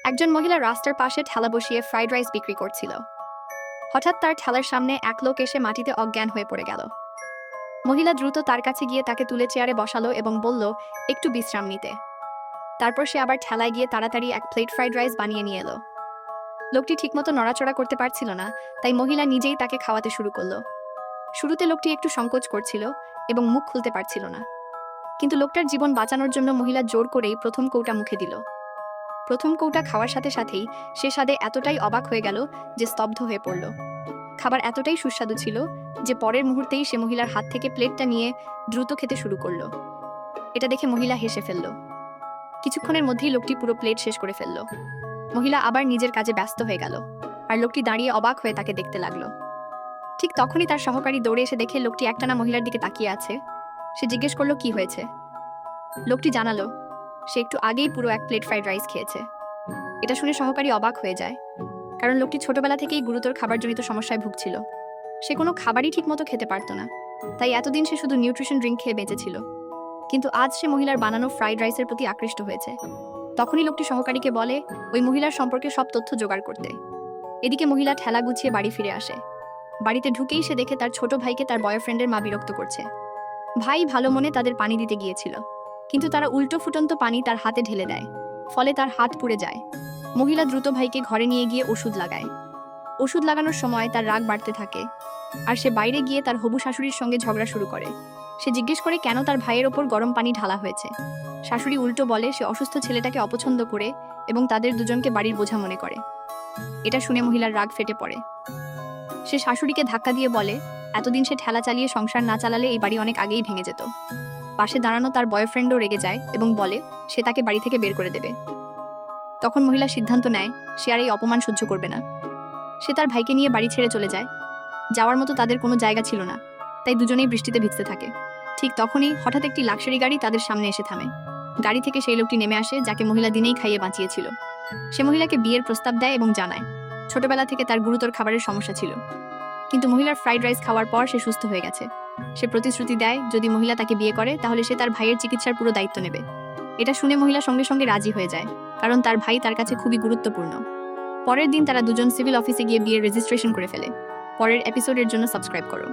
একজন মহিলা রাস্তার পাশে ঠেলা বসিয়ে ফ্রাইড রাইস বিক্রি করছিল। হঠাৎ তার ঠেলার সামনে এক লোক এসে মাটিতে অজ্ঞান হয়ে পড়ে গেল। মহিলা দ্রুত তার কাছে গিয়ে তাকে তুলে চেয়ারে বসালো এবং বলল একটু বিশ্রাম নিতে। তারপর সে আবার ঠেলায় গিয়ে তাড়াতাড়ি এক প্লেট ফ্রাইড রাইস বানিয়ে নিয়ে এলো। লোকটি ঠিকমতো নড়াচড়া করতে পারছিল না, তাই মহিলা নিজেই তাকে খাওয়াতে শুরু করলো। শুরুতে লোকটি একটু সংকোচ করছিল এবং মুখ খুলতে পারছিল না, কিন্তু লোকটার জীবন বাঁচানোর জন্য মহিলা জোর করেই প্রথম কৌটা মুখে দিল। প্রথম কৌটা খাওয়ার সাথে সাথেই সে স্বাদে এতটাই অবাক হয়ে গেল যে স্তব্ধ হয়ে পড়ল। খাবার এতটাই সুস্বাদু ছিল যে পরের মুহূর্তেই সে মহিলার হাত থেকে প্লেটটা নিয়ে দ্রুত খেতে শুরু করলো। এটা দেখে মহিলা হেসে ফেলল। কিছুক্ষণের মধ্যেই লোকটি পুরো প্লেট শেষ করে ফেলল। মহিলা আবার নিজের কাজে ব্যস্ত হয়ে গেল, আর লোকটি দাঁড়িয়ে অবাক হয়ে তাকে দেখতে লাগলো। ঠিক তখনই তার সহকারী দৌড়ে এসে দেখে লোকটি একটানা মহিলার দিকে তাকিয়ে আছে। সে জিজ্ঞেস করলো কি হয়েছে। লোকটি জানালো সে একটু আগেই পুরো এক প্লেট ফ্রাইড রাইস খেয়েছে। এটা শুনে সহকারী অবাক হয়ে যায়, কারণ লোকটি ছোটবেলা থেকেই গুরুতর খাবারজনিত সমস্যায় ভুগছিল। সে কোনো খাবারই ঠিকমতো খেতে পারত না, তাই এতদিন সে শুধু নিউট্রিশন ড্রিঙ্ক খেয়ে বেঁচেছিল। কিন্তু আজ সে মহিলার বানানো ফ্রাইড রাইসের প্রতি আকৃষ্ট হয়েছে। তখনই লোকটি সহকারীকে বলে ওই মহিলার সম্পর্কে সব তথ্য জোগাড় করতে। এদিকে মহিলা ঠেলা গুছিয়ে বাড়ি ফিরে আসে। বাড়িতে ঢুকেই সে দেখে তার ছোট ভাইকে তার বয়ফ্রেন্ডের মা বিরক্ত করছে। ভাই ভালো মনে তাদের পানি দিতে গিয়েছিল, কিন্তু তারা উল্টো ফুটন্ত পানি তার হাতে ঢেলে দেয়, ফলে তার হাত পুড়ে যায়। মহিলা দ্রুত ভাইকে ঘরে নিয়ে গিয়ে ওষুধ লাগায়। ওষুধ লাগানোর সময় তার রাগ বাড়তে থাকে, আর সে বাইরে গিয়ে তার হবু শাশুড়ির সঙ্গে ঝগড়া শুরু করে। সে জিজ্ঞেস করে কেন তার ভাইয়ের ওপর গরম পানি ঢালা হয়েছে। শাশুড়ি উল্টো বলে সে অসুস্থ ছেলেটাকে অপছন্দ করে এবং তাদের দুজনকে বাড়ির বোঝা মনে করে। এটা শুনে মহিলার রাগ ফেটে পড়ে। সে শাশুড়িকে ধাক্কা দিয়ে বলে এতদিন সে ঠেলা চালিয়ে সংসার না চালালে এই বাড়ি অনেক আগেই ভেঙে যেত। পাশে দাঁড়ানো তার বয়ফ্রেন্ডও রেগে যায় এবং বলে সে তাকে বাড়ি থেকে বের করে দেবে। তখন মহিলা সিদ্ধান্ত নেয় সে আর এই অপমান সহ্য করবে না। সে তার ভাইকে নিয়ে বাড়ি ছেড়ে চলে যায়। যাওয়ার মতো তাদের কোনো জায়গা ছিল না, তাই দুজনেই বৃষ্টিতে ভিজতে থাকে। ঠিক তখনই হঠাৎ একটি লাক্সারি গাড়ি তাদের সামনে এসে থামে। গাড়ি থেকে সেই লোকটি নেমে আসে যাকে মহিলা দিনেই খাইয়ে বাঁচিয়েছিল। সে মহিলাকে বিয়ের প্রস্তাব দেয় এবং জানায় ছোটবেলা থেকে তার গুরুতর খাবারের সমস্যা ছিল, কিন্তু মহিলার ফ্রাইড রাইস খাওয়ার পর সে সুস্থ হয়ে গেছে। সে প্রতিশ্রুতি দেয় যদি মহিলা তাকে বিয়ে করে তাহলে সে তার ভাইয়ের চিকিৎসার পুরো দায়িত্ব নেবে। এটা শুনে মহিলা সঙ্গে সঙ্গে রাজি হয়ে যায়, কারণ তার ভাই তার কাছে খুবই গুরুত্বপূর্ণ। পরের দিন তারা দুজন সিভিল অফিসে গিয়ে বিয়ের রেজিস্ট্রেশন করে ফেলে। পরের এপিসোডের জন্য সাবস্ক্রাইব করো।